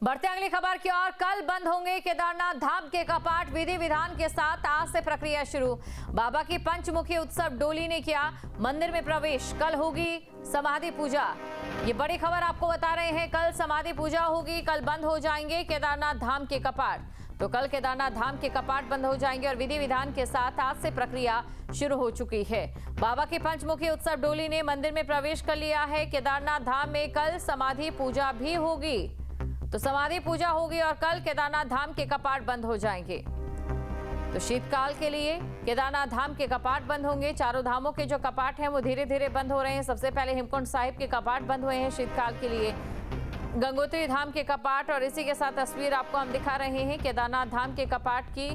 बढ़ते अगली खबर की ओर। कल बंद होंगे केदारनाथ धाम के कपाट। विधि विधान के साथ आज से प्रक्रिया शुरू। बाबा की पंचमुखी उत्सव डोली ने किया मंदिर में प्रवेश। कल होगी समाधि पूजा। ये बड़ी खबर आपको बता रहे हैं। कल समाधि पूजा होगी, कल बंद हो जाएंगे केदारनाथ धाम के कपाट। तो कल केदारनाथ धाम के कपाट बंद हो जाएंगे और विधि विधान के साथ आज से प्रक्रिया शुरू हो चुकी है। बाबा की पंचमुखी उत्सव डोली ने मंदिर में प्रवेश कर लिया है। केदारनाथ धाम में कल समाधि पूजा भी होगी। तो समाधि पूजा होगी और कल केदारनाथ धाम के कपाट बंद हो जाएंगे। तो शीतकाल के लिए केदारनाथ धाम के कपाट बंद होंगे। चारों धामों के जो कपाट हैं वो धीरे धीरे बंद हो रहे हैं। सबसे पहले हेमकुंड साहिब के कपाट बंद हुए हैं शीतकाल के लिए। गंगोत्री धाम के कपाट और इसी के साथ तस्वीर आपको हम दिखा रहे हैं केदारनाथ धाम के कपाट की,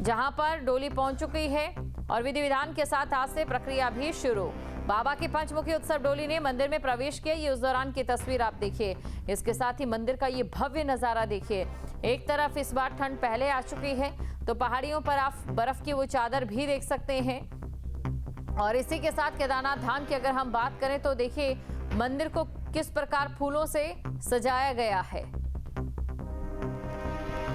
जहां पर डोली पहुंच चुकी है और विधि विधान के साथ आज से प्रक्रिया भी शुरू। बाबा की पंचमुखी उत्सव डोली ने मंदिर में प्रवेश किया। ये उस दौरान की तस्वीर आप देखिए। इसके साथ ही मंदिर का ये भव्य नजारा देखिए। एक तरफ इस बार ठंड पहले आ चुकी है तो पहाड़ियों पर आप बर्फ की वो चादर भी देख सकते हैं। और इसी के साथ केदारनाथ धाम की अगर हम बात करें तो देखिए मंदिर को किस प्रकार फूलों से सजाया गया है।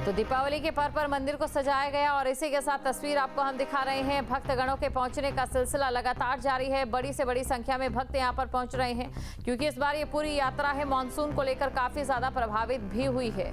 तो दीपावली के पर्व पर मंदिर को सजाया गया और इसी के साथ तस्वीर आपको हम दिखा रहे हैं। भक्तगणों के पहुंचने का सिलसिला लगातार जारी है। बड़ी से बड़ी संख्या में भक्त यहां पर पहुंच रहे हैं क्योंकि इस बार ये पूरी यात्रा है मानसून को लेकर काफी ज्यादा प्रभावित भी हुई है।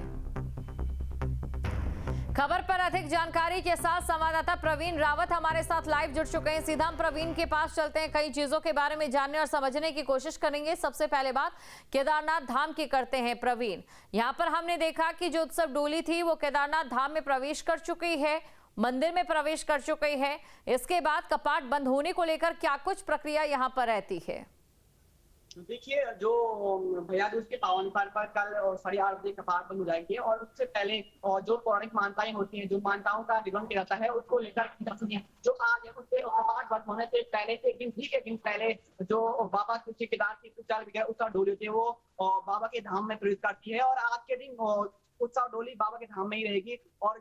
खबर पर अधिक जानकारी के साथ संवाददाता प्रवीण रावत हमारे साथ लाइव जुड़ चुके हैं। सीधा हम प्रवीण के पास चलते हैं, कई चीजों के बारे में जानने और समझने की कोशिश करेंगे। सबसे पहले बात केदारनाथ धाम की करते हैं प्रवीण। यहाँ पर हमने देखा कि जो उत्सव डोली थी वो केदारनाथ धाम में प्रवेश कर चुकी है, मंदिर में प्रवेश कर चुकी है। इसके बाद कपाट बंद होने को लेकर क्या कुछ प्रक्रिया यहाँ पर रहती है? देखिए, जो भैया दूज के पावन पर्व पर कल 8:30 बजे कपाट बंद हो जाएंगे और उससे पहले जो पौराणिक मान्यताएं होती हैं, जो मान्यताओं का निबंध किया जाता है, उसको लेकर जो आज है उससे कपाट बंद होने से पहले एक दिन पहले जो बाबा केदार की उत्सव डोली होती है वो बाबा के धाम में प्रवेश करती है और आज के दिन उत्सव डोली बाबा के धाम में ही रहेगी और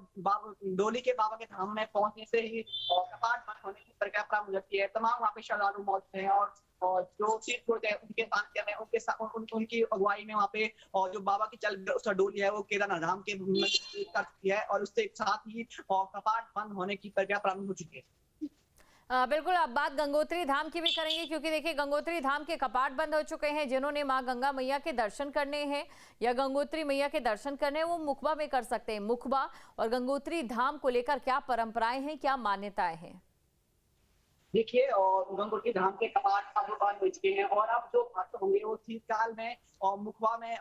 डोली के बाबा के धाम में पहुंचने से ही कपाट बंद होने की प्रक्रिया प्रारंभ हो जाती है। तमाम वहाँ पे श्रद्धालु मौजूद हैं और जो चित्रकूट है उनके सानिध्य में उनकी अगुवाई में वहाँ पे और जो बाबा की चल डोली है वो केदारनाथ धाम के कर चुकी है और उससे साथ ही कपाट बंद होने की प्रक्रिया प्रारंभ हो चुकी है। बिल्कुल, अब बात गंगोत्री धाम की भी करेंगे क्योंकि देखिए गंगोत्री धाम के कपाट बंद हो चुके हैं। जिन्होंने मां गंगा मैया के दर्शन करने हैं या गंगोत्री मैया के दर्शन करने हैं वो मुखबा में कर सकते हैं। मुखबा और गंगोत्री धाम को लेकर क्या परंपराएं हैं, क्या मान्यताएं हैं? देखिए, और गंगोत्री धाम के कपाट अब बंद हो चुके हैं और अब जो भक्त होंगे वो शीतकाल में और मुखबा में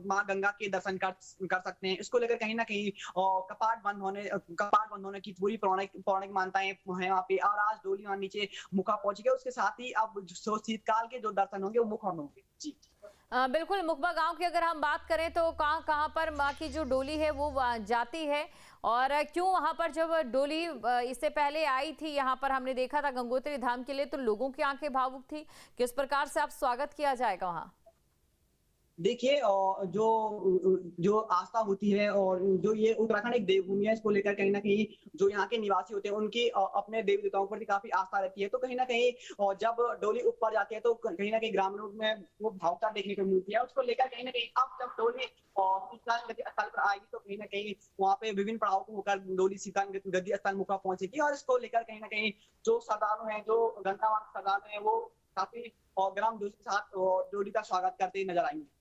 माँ गंगा के दर्शन कर सकते हैं। इसको लेकर कहीं ना कहीं कपाट बंद होने की पूरी पौराणिक मान्यताएं हैं वहाँ पे। और आज डोली वहाँ नीचे मुखबा पहुंच गए, उसके साथ ही अब जो शीतकाल के जो दर्शन होंगे वो मुखबा में होंगे। जी बिल्कुल, मुखबा गांव की अगर हम बात करें तो कहां कहां पर मां की जो डोली है वो जाती है और क्यों वहां पर जब डोली इससे पहले आई थी यहाँ पर हमने देखा था गंगोत्री धाम के लिए तो लोगों की आंखें भावुक थी। किस प्रकार से आप स्वागत किया जाएगा वहां? देखिए, जो आस्था होती है और जो ये उत्तराखंड एक देवभूमि है, इसको लेकर कहीं ना कहीं जो यहाँ के निवासी होते हैं उनकी अपने देवी देवताओं पर भी काफी आस्था रहती है। तो कहीं ना कहीं जब डोली ऊपर जाती है तो कहीं ना कहीं ग्रामीणों में वो भावुकता देखने को मिलती है। उसको लेकर कहीं ना कहीं अब जब डोली स्थल पर आएगी तो कहीं ना कहीं वहाँ पे विभिन्न पड़ाव को होकर डोली गद्दी स्थल मुखबा पहुंचेगी और इसको लेकर कहीं ना कहीं जो श्रद्धालु है, जो गंगावान श्रद्धालु है, वो काफी ग्राम जोश के साथ डोली का स्वागत करते नजर आएंगे।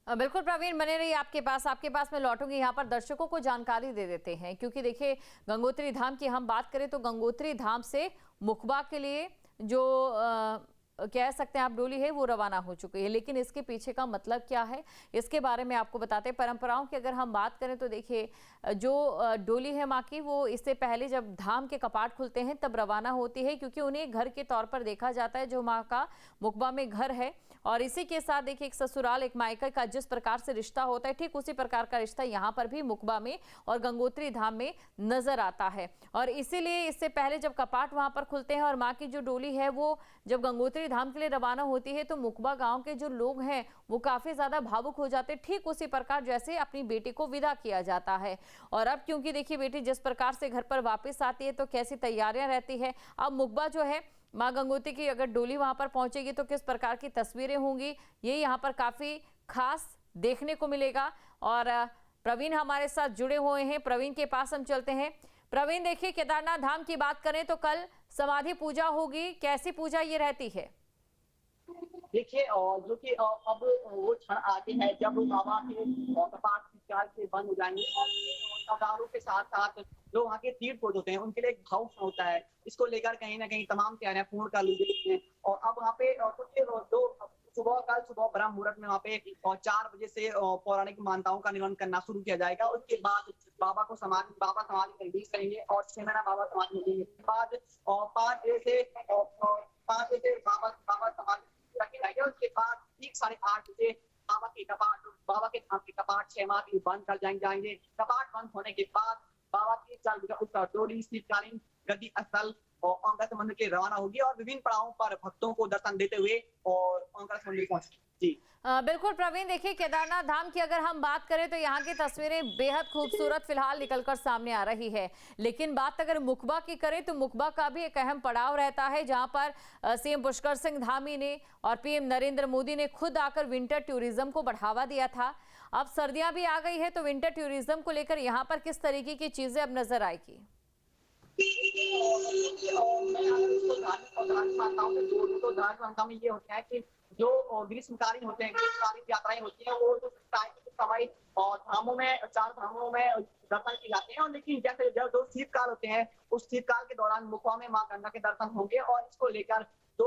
बिल्कुल प्रवीण, बने रहिए आपके पास मैं लौटूंगी। यहाँ पर दर्शकों को जानकारी दे देते हैं क्योंकि देखिए गंगोत्री धाम की हम बात करें तो गंगोत्री धाम से मुखबा के लिए जो कह सकते हैं आप डोली है वो रवाना हो चुकी है। लेकिन इसके पीछे का मतलब क्या है इसके बारे में आपको बताते हैं। परंपराओं की अगर हम बात करें तो देखिए जो डोली है माँ की वो इससे पहले जब धाम के कपाट खुलते हैं तब रवाना होती है क्योंकि उन्हें घर के तौर पर देखा जाता है जो माँ का मुखबा में घर है। और इसी के साथ देखिए एक ससुराल एक मायके का जिस प्रकार से रिश्ता होता है ठीक उसी प्रकार का रिश्ता यहाँ पर भी मुखबा में और गंगोत्री धाम में नजर आता है। और इसीलिए इससे पहले जब कपाट वहां पर खुलते हैं और माँ की जो डोली है वो जब गंगोत्री धाम के लिए रवाना होती है तो मुखबा गांव के जो लोग हैं वो काफी ज्यादा भावुक हो जाते हैं, ठीक उसी प्रकार जैसे अपनी बेटी को विदा किया जाता है। और अब क्योंकि देखिए बेटी जिस प्रकार से घर पर वापस आती है तो कैसी तैयारियां रहती है। अब मुखबा जो है माँ गंगोत्री की अगर डोली वहां पर पहुंचेगी तो किस प्रकार की तस्वीरें होंगी ये यहाँ पर काफी खास देखने को मिलेगा। और प्रवीण हमारे साथ जुड़े हुए हैं, प्रवीण के पास हम चलते हैं। प्रवीण, देखिए केदारनाथ धाम की बात करें तो कल समाधि पूजा होगी, कैसी पूजा ये रहती है? देखिए जो कि अब वो क्षण आते हैं जब बाबा के कपाट शीतकाल से बंद हो जाएंगे और श्रद्धालुओं के साथ साथ जो वहाँ के तीर्थ पुरुष होते हैं उनके लिए एक भाव क्षण होता है। इसको लेकर कहीं ना कहीं तमाम तैयारियां पूर्ण कर ली गई हैं और अब वहाँ पे कुछ दो कल सुबह ब्रह्म मुहूर्त में वहाँ पे 4 बजे से पौराणिक मान्यताओं का निर्वहन करना शुरू किया जाएगा। उसके बाद बाबा समाधि रिलीज करेंगे और 6 महीना बाबा समाधि मिलेंगे। उसके बाद 5 बजे से बाबा समाधि रखे जाएंगे। उसके बाद ठीक 8:30 बजे बाबा के धाम के कपाट 6 माह के लिए बंद कर जाएंगे। कपाट बंद होने के बाद बाबा की चल डोली शीतकालीन गद्दी स्थल और ओंकारेश्वर मंदिर के रवाना होगी और विभिन्न पड़ावों पर भक्तों को दर्शन देते हुए और ओंकारेश्वर मंदिर पहुंचेगी। जी बिल्कुल प्रवीण, देखिए केदारनाथ धाम की अगर हम बात करें तो यहाँ की तस्वीरें बेहद खूबसूरत फिलहाल निकलकर सामने आ रही है, लेकिन बात अगर मुखबा की करें तो मुखबा का भी एक अहम पड़ाव रहता है, जहाँ पर सीएम पुष्कर सिंह धामी ने और पीएम नरेंद्र मोदी ने खुद आकर विंटर टूरिज्म को बढ़ावा दिया था। अब सर्दियां भी आ गई है तो विंटर टूरिज्म को लेकर यहाँ पर किस तरीके की चीजें अब नजर आएगी? धार्मिक में ये होता है कि जो ग्रीष्मकालीन होते हैं, ग्रीष्मकालीन यात्राएं होती हैं, वो जो समय और धामों में 4 धामों में दर्शन किए जाते हैं। और लेकिन जैसे जब जो शीतकाल होते हैं उस शीतकाल के दौरान मुखबा में मां गंगा के दर्शन होंगे और इसको लेकर जो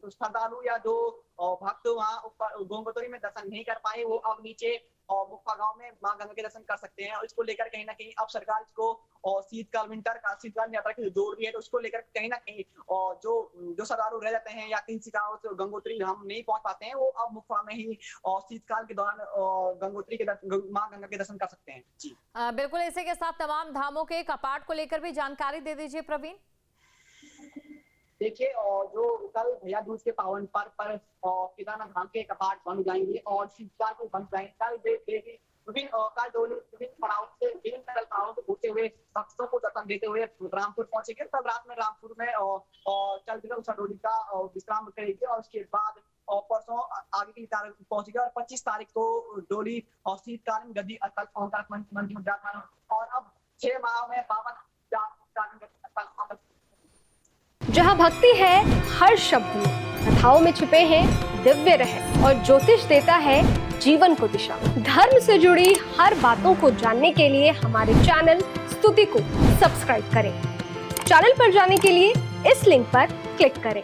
श्रद्धालु या जो भक्त वहाँ ऊपर गंगोत्री में दर्शन नहीं कर पाए वो अब नीचे और मुखबा गांव में मां गंगा के दर्शन कर सकते हैं। और इसको लेकर कहीं ना कहीं अब सरकार इसको और शीतकाल यात्रा की जोड़ रही है। तो उसको लेकर कहीं ना कहीं और जो श्रद्धालु रह जाते हैं या किसी कारण से गंगोत्री धाम नहीं पहुंच पाते हैं वो अब मुखबा में ही और शीतकाल के दौरान गंगोत्री के मां गंगा के दर्शन कर सकते हैं। जी बिल्कुल, इसी के साथ तमाम धामों के कपाट को लेकर भी जानकारी दे दीजिए प्रवीण। देखिए और जो कल भैया दूज के पावन पर्व पर केदारनाथ धाम के कपाट बंद जाएंगे और शीतकाल को बंद जाएंगे। कल विभिन्न पड़ावों से होते हुए भक्तों को दर्शन देते हुए रामपुर पहुंचेंगे। तब रात में रामपुर में चल डोली का विश्राम करेंगे और उसके बाद और परसों आगे की तारीख पहुंचेगा और 25 तारीख को डोली और शीतकालीन गद्दी स्थल मंदिर में जाना और अब 6 माह में बाबा जहाँ भक्ति है हर शब्द में, कथाओं में छुपे हैं दिव्य रहस्य और ज्योतिष देता है जीवन को दिशा। धर्म से जुड़ी हर बातों को जानने के लिए हमारे चैनल स्तुति को सब्सक्राइब करें। चैनल पर जाने के लिए इस लिंक पर क्लिक करें।